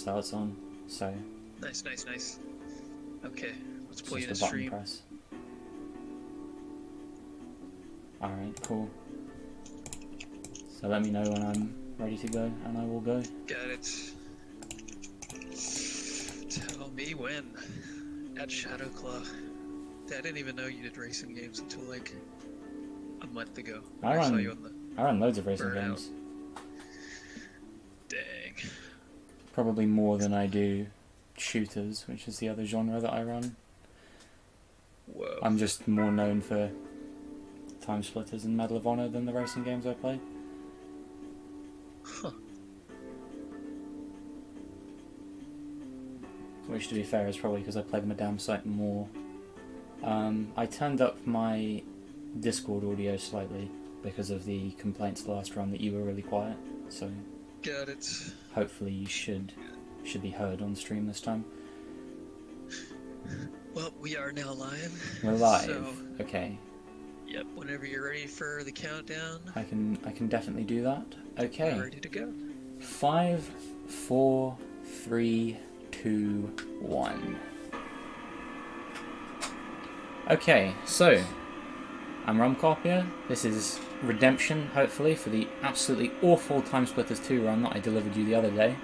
starts on, so Nice, nice, nice. Okay, let's it's pull you in a just a button stream. press. Alright, cool. So let me know when I'm ready to go, and I will go. Got it. Tell me when. At Shadowclaw. I didn't even know you did racing games until like a month ago. When I saw you on the I run loads of racing burnout. games. Dang. Probably more than I do shooters, which is the other genre that I run. Whoa. I'm just more known for Time Splitters and Medal of Honor than the racing games I play. Huh. Which, to be fair, is probably because I play the Madame site more. I turned up my Discord audio slightly because of the complaints last run that you were really quiet, so Got it. hopefully you should be heard on stream this time. Well, we are now live. We're live. So, okay. yep, whenever you're ready for the countdown, I can definitely do that. Okay. we're ready to go. 5, 4, 3, 2, 1. Okay, so I'm RealmCopier. This is redemption, hopefully, for the absolutely awful Time Splitters 2 run that I delivered you the other day.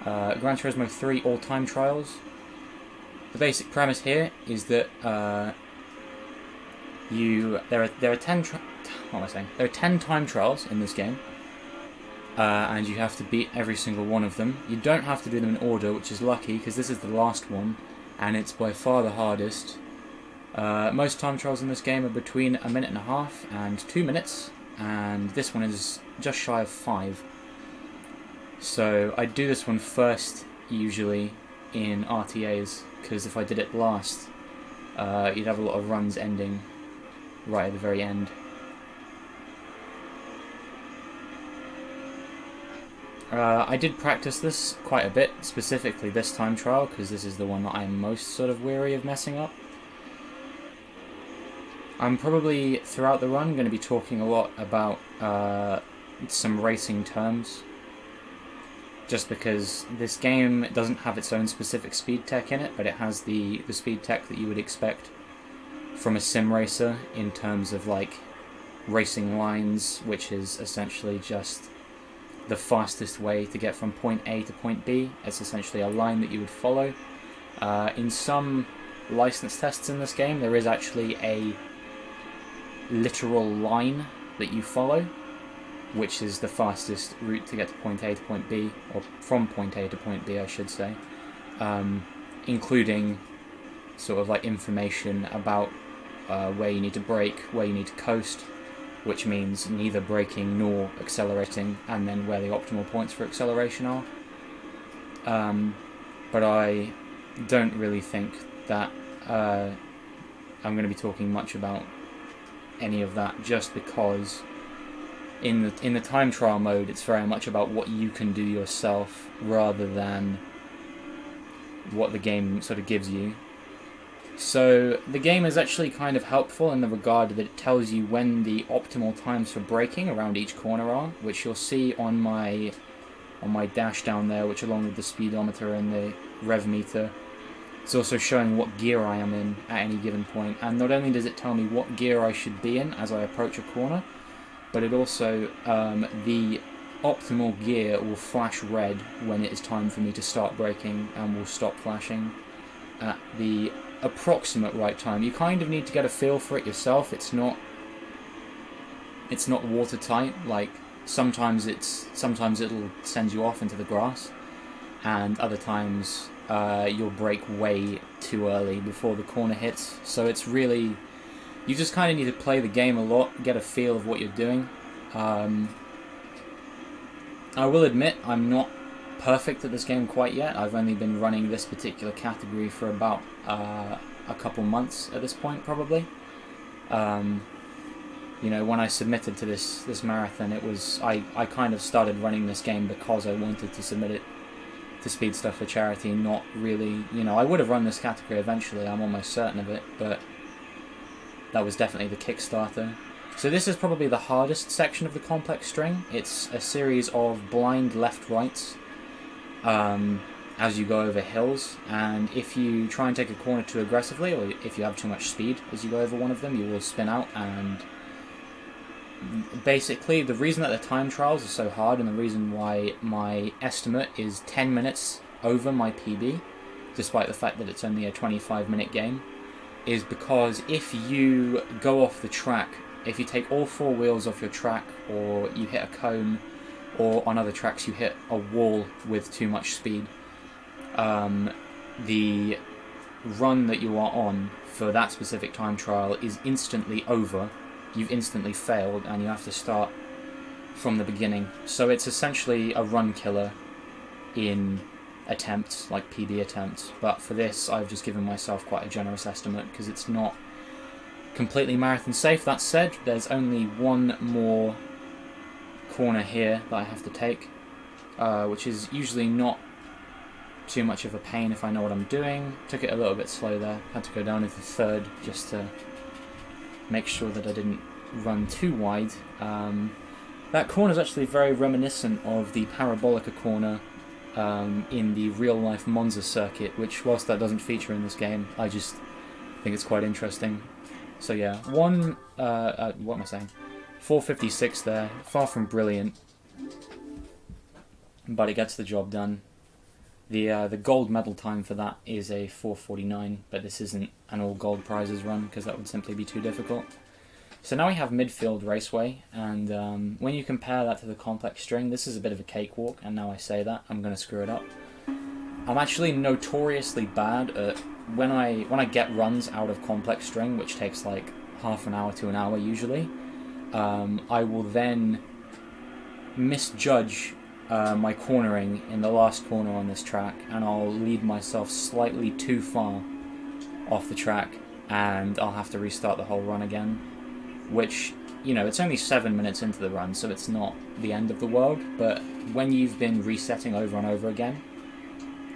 Gran Turismo 3 all-time trials. The basic premise here is that there are 10 There are 10 time trials in this game, and you have to beat every single one of them. You don't have to do them in order, which is lucky because this is the last one, and it's by far the hardest. Most time trials in this game are between 1.5 minutes and 2 minutes, and this one is just shy of 5. So I do this one first, usually, in RTAs, because if I did it last, you'd have a lot of runs ending right at the very end. I did practice this quite a bit, specifically this time trial, because this is the one that I'm most sort of weary of messing up. I'm probably, throughout the run, going to be talking a lot about some racing terms, just because this game doesn't have its own specific speed tech in it, but it has the speed tech that you would expect from a sim racer in terms of like racing lines, which is essentially just the fastest way to get from point A to point B. It's essentially a line that you would follow. In some license tests in this game, there is actually a literal line that you follow, which is the fastest route to get to point A to point B, or from point A to point B, I should say, including sort of like information about where you need to brake, where you need to coast, which means neither braking nor accelerating, and then where the optimal points for acceleration are. But I don't really think that I'm going to be talking much about any of that, just because in the time trial mode it's very much about what you can do yourself rather than what the game sort of gives you. So the game is actually kind of helpful in the regard that it tells you when the optimal times for braking around each corner are, which you'll see on my dash down there, which along with the speedometer and the rev meter, it's also showing what gear I am in at any given point. And not only does it tell me what gear I should be in as I approach a corner, but it also, the optimal gear will flash red when it is time for me to start braking, and will stop flashing at the approximate right time. You kind of need to get a feel for it yourself. It's not watertight. Like sometimes it'll send you off into the grass, and other times you'll brake way too early before the corner hits. So it's really, you just kind of need to play the game a lot, get a feel of what you're doing. I will admit I'm not perfect at this game quite yet. I've only been running this particular category for about a couple months at this point, probably. You know, when I submitted to this marathon, it was I kind of started running this game because I wanted to submit it to Speed Stuff for charity, not really, you know, I would have run this category eventually, I'm almost certain of it, but that was definitely the Kickstarter. So this is probably the hardest section of the complex string. It's a series of blind left-rights as you go over hills, and if you try and take a corner too aggressively, or if you have too much speed as you go over one of them, you will spin out. And basically, the reason that the time trials are so hard, and the reason why my estimate is 10 minutes over my PB, despite the fact that it's only a 25-minute game, is because if you go off the track, if you take all four wheels off your track, or you hit a cone, or on other tracks you hit a wall with too much speed, the run that you are on for that specific time trial is instantly over. You've instantly failed, and you have to start from the beginning. So it's essentially a run killer in attempts, like PB attempts. But for this, I've just given myself quite a generous estimate, because it's not completely marathon safe. That said, there's only one more corner here that I have to take, which is usually not too much of a pain if I know what I'm doing. Took it a little bit slow there. Had to go down into third just to make sure that I didn't run too wide. That corner is actually very reminiscent of the Parabolica corner in the real-life Monza circuit, which, whilst that doesn't feature in this game, I just think it's quite interesting. So yeah, what am I saying? 456 there, far from brilliant, but it gets the job done. The gold medal time for that is a 4:49, but this isn't an all gold prizes run, because that would simply be too difficult. So now we have midfield raceway, and when you compare that to the complex string, this is a bit of a cakewalk, and now I say that, I'm going to screw it up. I'm actually notoriously bad at, when I get runs out of complex string, which takes like half an hour to an hour usually, I will then misjudge my cornering in the last corner on this track, and I'll lead myself slightly too far off the track, and I'll have to restart the whole run again, which, you know, it's only 7 minutes into the run, so it's not the end of the world, but when you've been resetting over and over again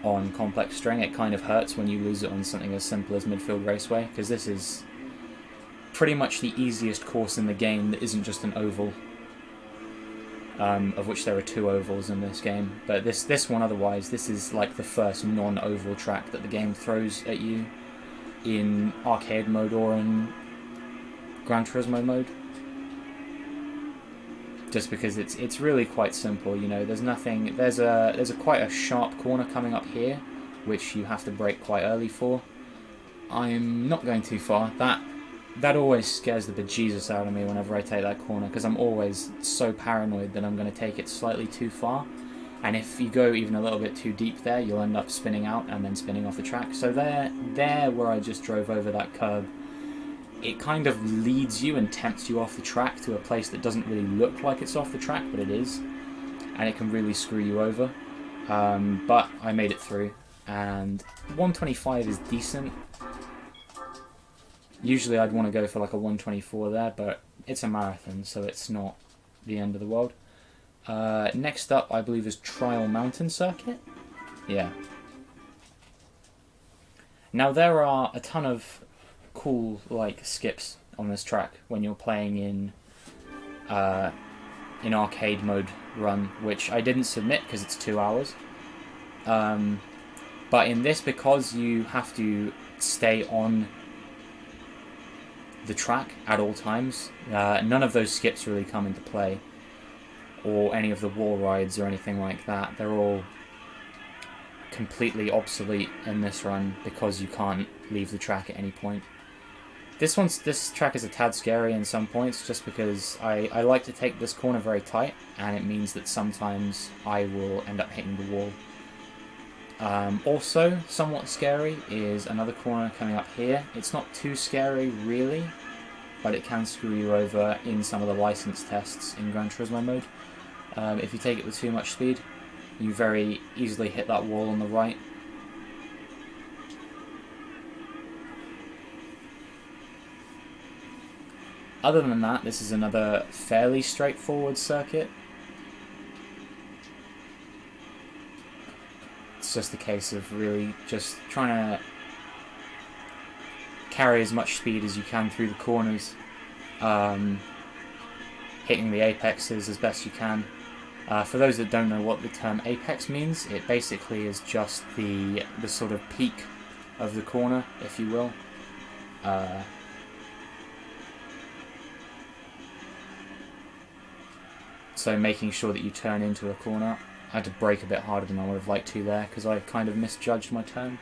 on complex string, it kind of hurts when you lose it on something as simple as midfield raceway, because this is pretty much the easiest course in the game that isn't just an oval, of which there are 2 ovals in this game. But this one, otherwise, this is like the first non-oval track that the game throws at you in arcade mode or in Gran Turismo mode. Just because it's really quite simple, you know. There's nothing. There's a quite a sharp corner coming up here, which you have to brake quite early for. I'm not going too far. That always scares the bejesus out of me whenever I take that corner, because I'm always so paranoid that I'm going to take it slightly too far, and if you go even a little bit too deep there, you'll end up spinning out and then spinning off the track. So there where I just drove over that curb, it kind of leads you and tempts you off the track to a place that doesn't really look like it's off the track, but it is, and it can really screw you over. But I made it through, and 125 is decent. Usually I'd want to go for like a 124 there, but it's a marathon, so it's not the end of the world. Next up, I believe, is Trial Mountain Circuit. Yeah. Now there are a ton of cool like skips on this track when you're playing in arcade mode run, which I didn't submit because it's 2 hours. But in this, because you have to stay on the track at all times, none of those skips really come into play, or any of the wall rides or anything like that. They're all completely obsolete in this run because you can't leave the track at any point. This track is a tad scary in some points, just because I like to take this corner very tight, and it means that sometimes I will end up hitting the wall. Also, somewhat scary is another corner coming up here. It's not too scary, really, but it can screw you over in some of the license tests in Gran Turismo mode. If you take it with too much speed, you very easily hit that wall on the right. Other than that, this is another fairly straightforward circuit. It's just a case of really just trying to carry as much speed as you can through the corners, hitting the apexes as best you can, For those that don't know what the term apex means, it basically is just the sort of peak of the corner, if you will. So making sure that you turn into a corner. I had to brake a bit harder than I would have liked to there, because I kind of misjudged my turn.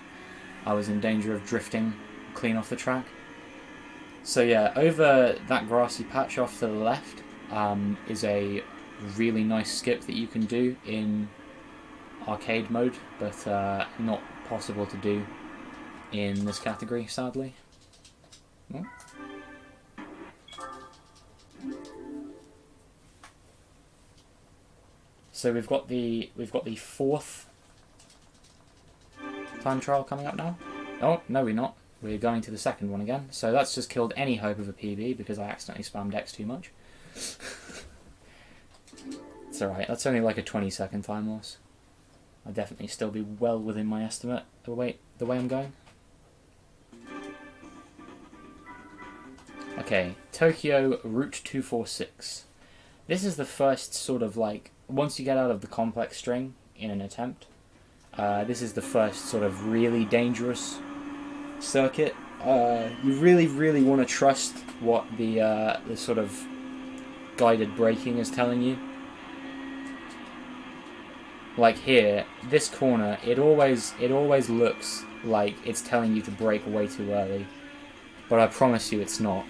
I was in danger of drifting clean off the track. So yeah, over that grassy patch off to the left is a really nice skip that you can do in arcade mode, but not possible to do in this category, sadly. Oh. So we've got the fourth time trial coming up now. Oh no, we're not. We're going to the second one again. So that's just killed any hope of a PB because I accidentally spammed X too much. It's alright. That's only like a 20-second time loss. I'll definitely still be well within my estimate. The way I'm going. Okay, Tokyo Route 246. This is the first sort of like, once you get out of the complex string in an attempt, this is the first sort of really dangerous circuit. You really want to trust what the sort of guided braking is telling you. Like here, this corner, it always looks like it's telling you to brake way too early, but I promise you it's not.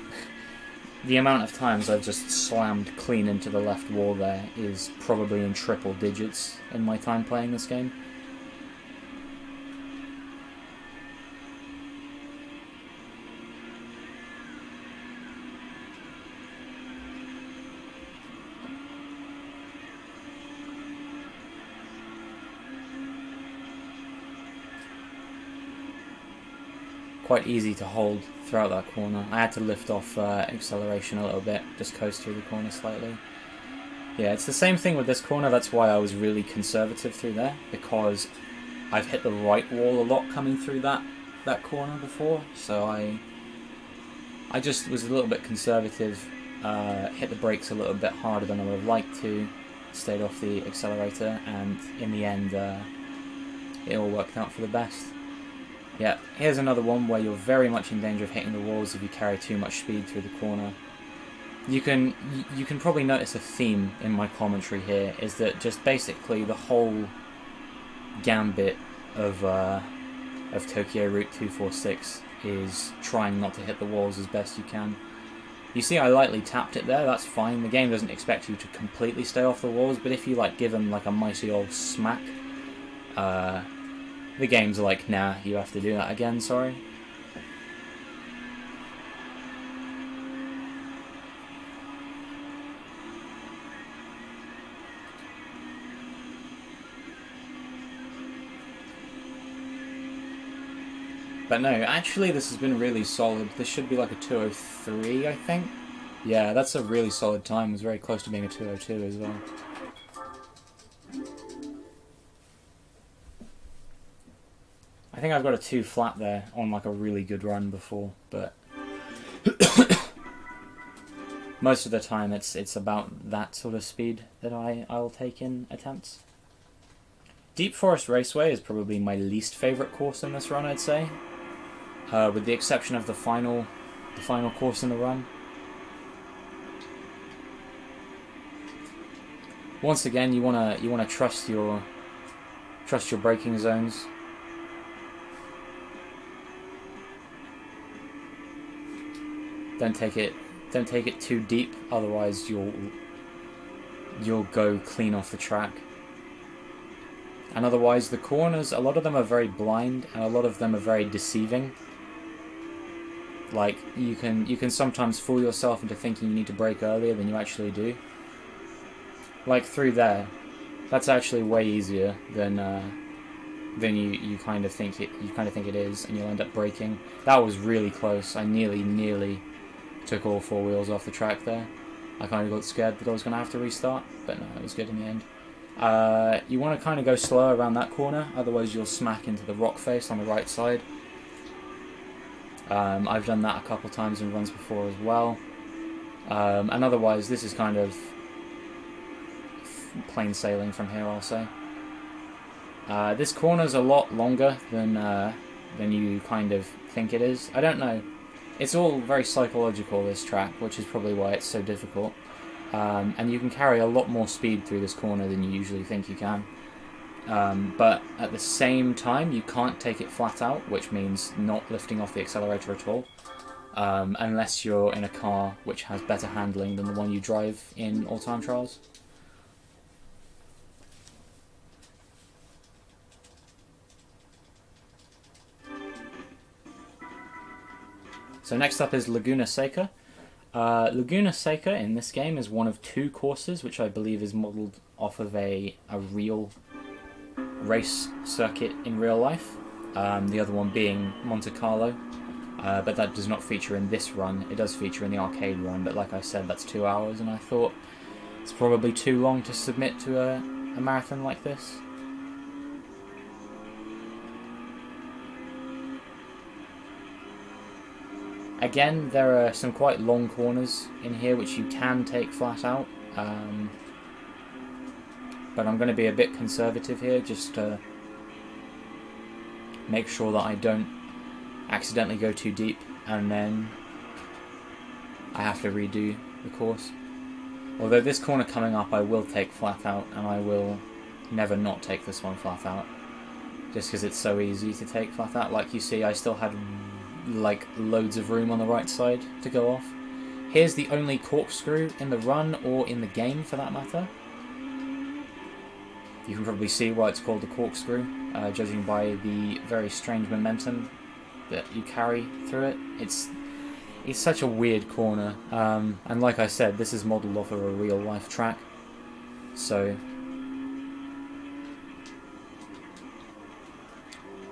The amount of times I've just slammed clean into the left wall there is probably in triple digits in my time playing this game. Quite easy to hold throughout that corner. I had to lift off acceleration a little bit, just coast through the corner slightly. Yeah, it's the same thing with this corner. That's why I was really conservative through there, because I've hit the right wall a lot coming through that corner before, so I just was a little bit conservative, hit the brakes a little bit harder than I would have liked to, stayed off the accelerator, and in the end it all worked out for the best. Yeah, here's another one where you're very much in danger of hitting the walls if you carry too much speed through the corner. You can probably notice a theme in my commentary here, is that just basically the whole gambit of Tokyo Route 246 is trying not to hit the walls as best you can. You see I lightly tapped it there, that's fine. The game doesn't expect you to completely stay off the walls, but if you like give them like a mighty old smack, the game's like, nah, you have to do that again, sorry. But no, actually this has been really solid. This should be like a 2:03, I think. Yeah, that's a really solid time. It was very close to being a 2:02 as well. I think I've got a 2 flat there on like a really good run before, but most of the time it's about that sort of speed that I'll take in attempts. Deep Forest Raceway is probably my least favourite course in this run, I'd say, with the exception of the final course in the run. Once again, you wanna trust your braking zones. Don't take it too deep, otherwise you'll go clean off the track. And otherwise the corners, a lot of them are very blind and a lot of them are very deceiving. Like you can sometimes fool yourself into thinking you need to brake earlier than you actually do. Like through there, that's actually way easier than you kind of think it is, and you'll end up braking. That was really close. I nearly took all 4 wheels off the track there. I kind of got scared that I was going to have to restart, but no, it was good in the end. You want to kind of go slow around that corner, otherwise you'll smack into the rock face on the right side. I've done that a couple times in runs before as well. And otherwise this is kind of plain sailing from here also. This corner's a lot longer than you kind of think it is. I don't know. It's all very psychological, this track, which is probably why it's so difficult. And you can carry a lot more speed through this corner than you usually think you can. But at the same time, you can't take it flat out, which means not lifting off the accelerator at all. Unless you're in a car which has better handling than the one you drive in all-time trials. So next up is Laguna Seca. Laguna Seca in this game is one of two courses, which I believe is modelled off of a real race circuit in real life. The other one being Monte Carlo, but that does not feature in this run. It does feature in the arcade run, but like I said, that's 2 hours, and I thought it's probably too long to submit to a marathon like this. Again, there are some quite long corners in here which you can take flat out, but I'm going to be a bit conservative here just to make sure that I don't accidentally go too deep and then I have to redo the course. Although this corner coming up I will take flat out, and I will never not take this one flat out, just because it's so easy to take flat out. Like you see, I still had like loads of room on the right side to go off. Here's the only corkscrew in the run, or in the game for that matter. You can probably see why it's called a corkscrew, judging by the very strange momentum that you carry through it. It's such a weird corner, and like I said, this is modelled off of a real life track, so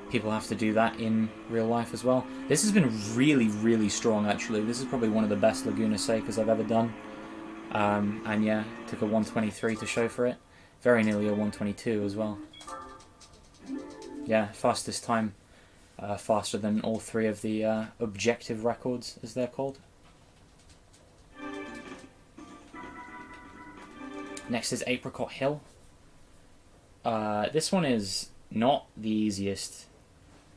people have to do that in real life as well. This has been really, really strong actually. This is probably one of the best Laguna Secas I've ever done, and yeah, took a 1:23 to show for it. Very nearly a 1:22 as well. Yeah, fastest time. Faster than all three of the objective records, as they're called. Next is Apricot Hill. This one is not the easiest.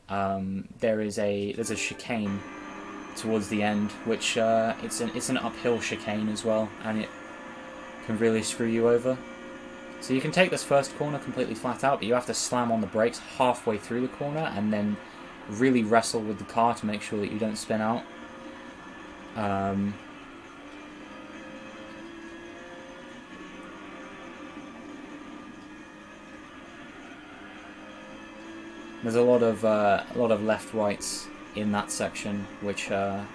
There's a chicane towards the end, which it's an uphill chicane as well, and it can really screw you over. So you can take this first corner completely flat out, but you have to slam on the brakes halfway through the corner and then really wrestle with the car to make sure that you don't spin out. There's a lot of left-rights in that section, which are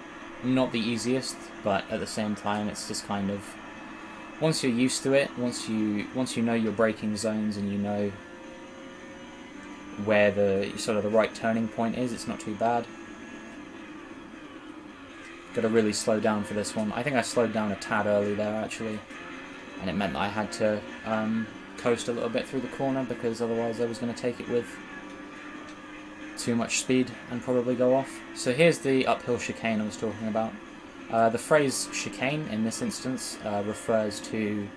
not the easiest, but at the same time, it's just kind of, once you're used to it, once you know your braking zones and you know where the sort of the right turning point is, it's not too bad. Got to really slow down for this one. I think I slowed down a tad early there actually, and it meant that I had to coast a little bit through the corner, because otherwise I was going to take it with too much speed and probably go off. So here's the uphill chicane I was talking about. The phrase chicane in this instance refers to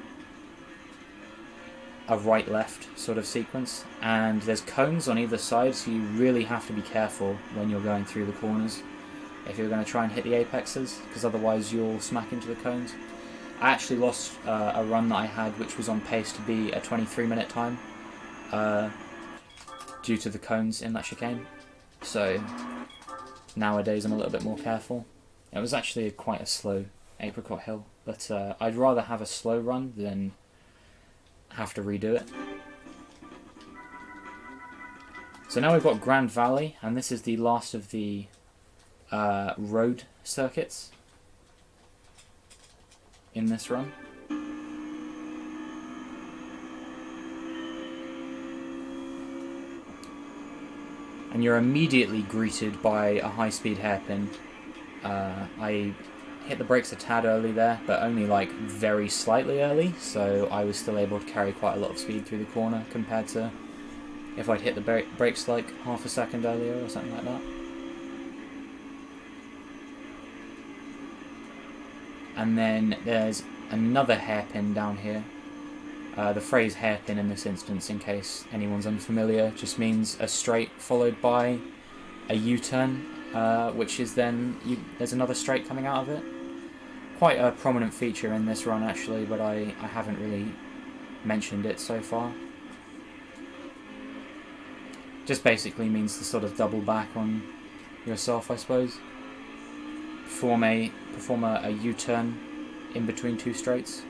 a right-left sort of sequence, and there's cones on either side, so you really have to be careful when you're going through the corners if you're going to try and hit the apexes, because otherwise you'll smack into the cones. I actually lost a run that I had which was on pace to be a 23-minute time due to the cones in that chicane, so nowadays I'm a little bit more careful. It was actually quite a slow Apricot Hill, but I'd rather have a slow run than have to redo it. So now we've got Grand Valley, and this is the last of the road circuits in this run. And you're immediately greeted by a high-speed hairpin. I hit the brakes a tad early there, but only like very slightly early, so I was still able to carry quite a lot of speed through the corner compared to if I'd hit the brakes like half a second earlier or something like that. And then there's another hairpin down here, The phrase hairpin in this instance, in case anyone's unfamiliar, just means a straight followed by a U-turn, which is then there's another straight coming out of it. Quite a prominent feature in this run actually, but I haven't really mentioned it so far. Just basically means to sort of double back on yourself, I suppose. Perform a U-turn in between two straights.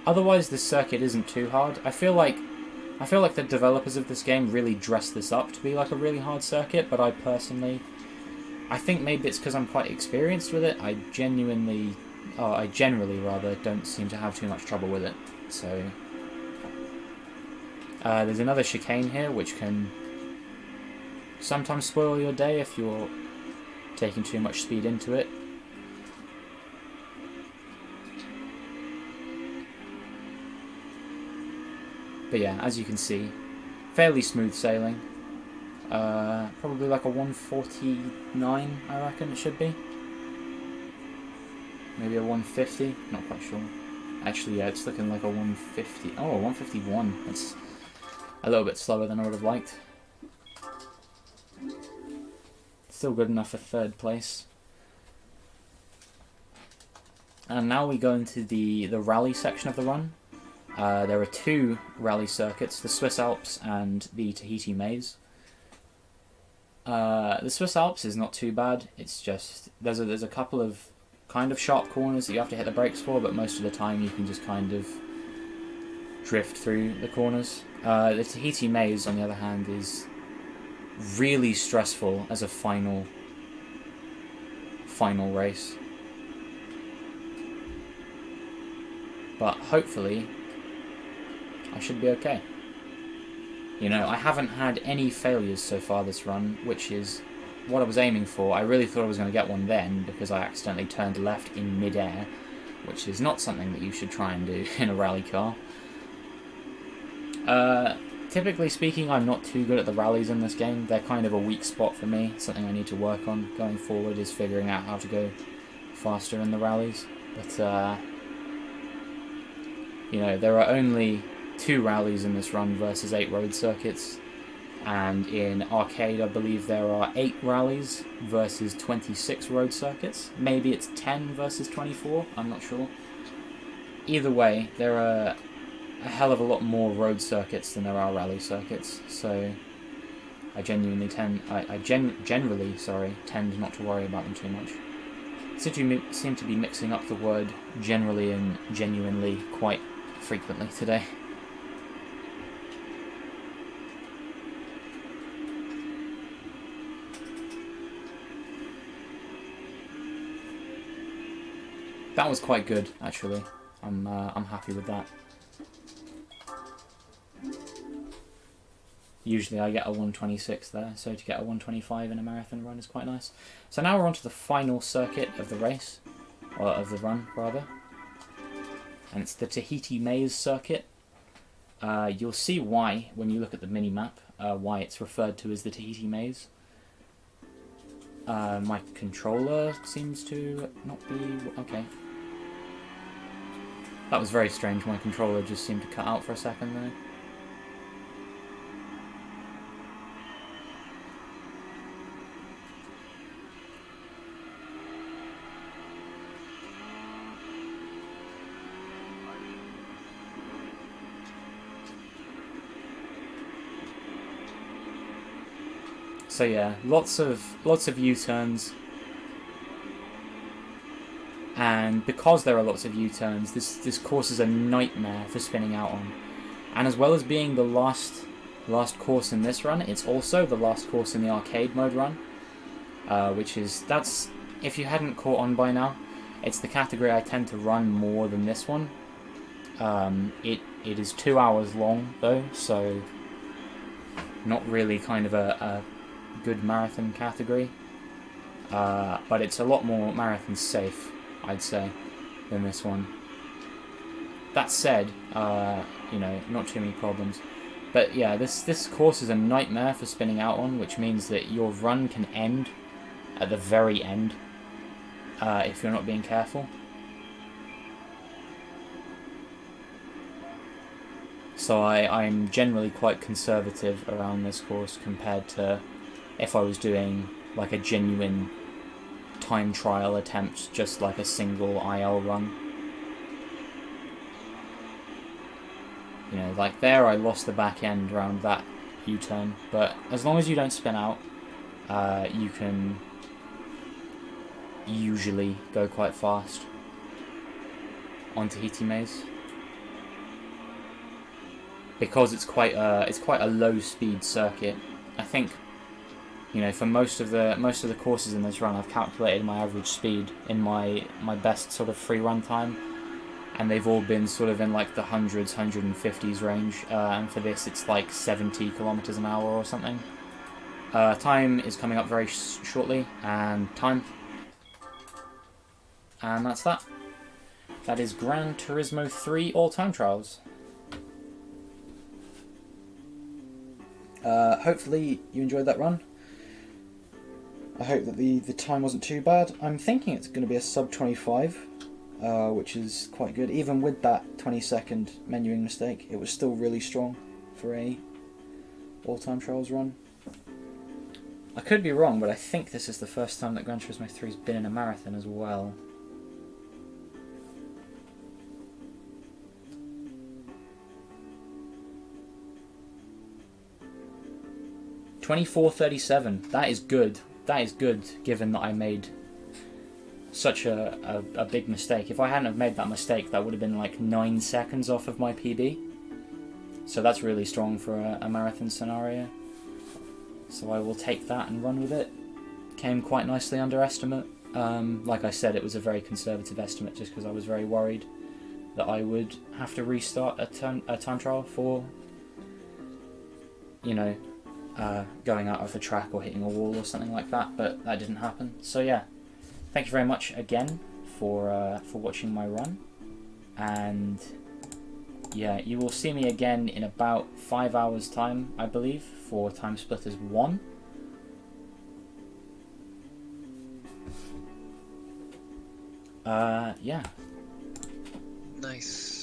Otherwise, this circuit isn't too hard. I feel like the developers of this game really dressed this up to be like a really hard circuit, but I think maybe it's because I'm quite experienced with it. I generally rather don't seem to have too much trouble with it. So there's another chicane here, which can sometimes spoil your day if you're taking too much speed into it. But yeah, as you can see, fairly smooth sailing. Probably like a 149, I reckon it should be. Maybe a 150, not quite sure. Actually, yeah, it's looking like a 150. Oh, a 151. That's a little bit slower than I would have liked. Still good enough for third place. And now we go into the rally section of the run. There are two rally circuits, the Swiss Alps and the Tahiti Maze. The Swiss Alps is not too bad. It's just there's a couple of kind of sharp corners that you have to hit the brakes for, but most of the time you can just kind of drift through the corners. The Tahiti Maze, on the other hand, is really stressful as a final race. But hopefully I should be okay. You know, I haven't had any failures so far this run, which is what I was aiming for. I really thought I was going to get one then, because I accidentally turned left in mid-air, which is not something that you should try and do in a rally car. Typically speaking, I'm not too good at the rallies in this game. They're kind of a weak spot for me. Something I need to work on going forward is figuring out how to go faster in the rallies. But, you know, there are only 2 rallies in this run versus 8 road circuits, and in arcade I believe there are 8 rallies versus 26 road circuits. Maybe it's 10 versus 24, I'm not sure. Either way, there are a hell of a lot more road circuits than there are rally circuits, so I generally tend not to worry about them too much. Seem to be mixing up the word generally and genuinely quite frequently today. That was quite good, actually. I'm happy with that. Usually I get a 126 there, so to get a 125 in a marathon run is quite nice. So now we're on to the final circuit of the race, or of the run, rather. And it's the Tahiti Maze circuit. You'll see why, when you look at the mini-map, why it's referred to as the Tahiti Maze. My controller seems to not be... okay. That was very strange, my controller just seemed to cut out for a second there. So yeah, lots of U-turns, and because there are lots of U-turns, this course is a nightmare for spinning out on. And as well as being the last course in this run, it's also the last course in the arcade mode run, that's, if you hadn't caught on by now, it's the category I tend to run more than this one. It is 2 hours long though, so not really kind of a good marathon category, but it's a lot more marathon safe, I'd say, than this one. That said, you know, not too many problems. But yeah, this course is a nightmare for spinning out on, which means that your run can end at the very end. if you're not being careful. So I'm generally quite conservative around this course compared to if I was doing like a genuine time trial attempt, just like a single IL run. You know, like there I lost the back end around that U-turn, but as long as you don't spin out, you can usually go quite fast onto Tahiti Maze. Because it's quite a low speed circuit. I think, you know, for most of the courses in this run, I've calculated my average speed in my best sort of free run time, and they've all been sort of in like the hundreds, 150s range. And for this, it's like 70 kilometers an hour or something. Time is coming up very shortly, and that's that. That is Gran Turismo 3 All Time Trials. Hopefully you enjoyed that run. I hope that the time wasn't too bad. I'm thinking it's going to be a sub 25, which is quite good. Even with that 20-second menuing mistake, it was still really strong for a all-time trials run. I could be wrong, but I think this is the first time that Gran Turismo 3 has been in a marathon as well. .24:37. That is good. That is good, given that I made such a big mistake. If I hadn't have made that mistake, that would have been like 9 seconds off of my PB. So that's really strong for a marathon scenario. So I will take that and run with it. Came quite nicely under estimate. Like I said, it was a very conservative estimate just because I was very worried that I would have to restart a time trial for, you know, going out of the track or hitting a wall or something like that, but that didn't happen. So yeah, thank you very much again for watching my run, and yeah, you will see me again in about 5 hours time, I believe, for Time Splitters 1. Yeah. Nice.